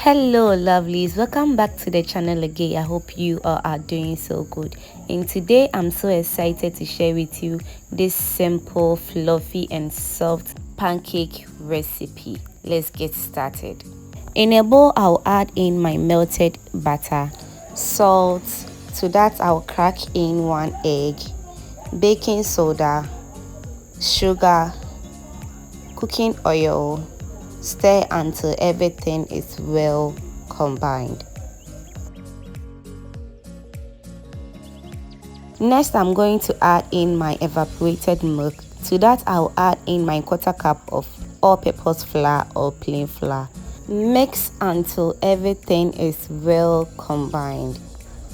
Hello lovelies, welcome back to the channel again. I hope you all are doing so good, and today I'm so excited to share with you this simple, fluffy and soft pancake recipe. Let's get started. In a bowl, I'll add in my melted butter, salt. To that I'll crack in 1 egg, baking soda, sugar, cooking oil. Stir until everything is well combined. Next, I'm going to add in my evaporated milk. To that, I'll add in my 1/4 cup of all-purpose flour or plain flour. Mix until everything is well combined.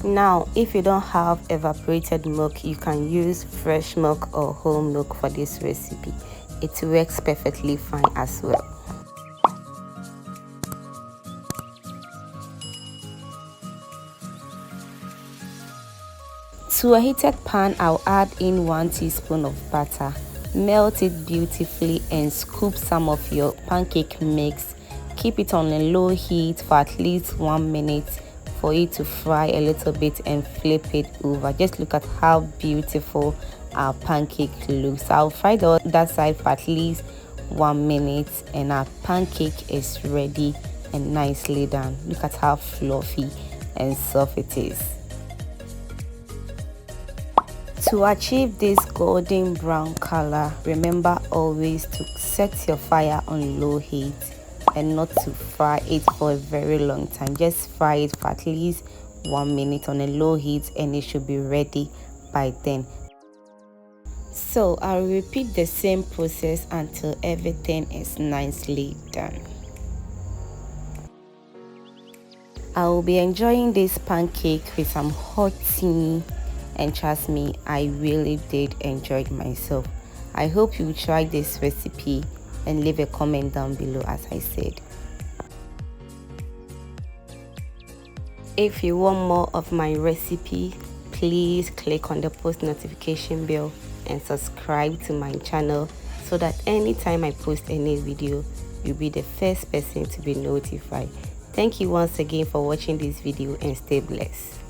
Now, if you don't have evaporated milk, you can use fresh milk or whole milk for this recipe. It works perfectly fine as well. To a heated pan, I'll add in 1 teaspoon of butter. Melt it beautifully and scoop some of your pancake mix. Keep it on a low heat for at least 1 minute for it to fry a little bit and flip it over. Just look at how beautiful our pancake looks. I'll fry the other side for at least 1 minute and our pancake is ready and nicely done. Look at how fluffy and soft it is. To achieve this golden brown color, remember always to set your fire on low heat and not to fry it for a very long time. Just fry it for at least 1 minute on a low heat and it should be ready by then. So I'll repeat the same process until everything is nicely done. I will be enjoying this pancake with some hot tea. And trust me, I really did enjoy it myself. I hope you try this recipe and leave a comment down below as I said. If you want more of my recipe, please click on the post notification bell and subscribe to my channel so that anytime I post any video, you'll be the first person to be notified. Thank you once again for watching this video and stay blessed.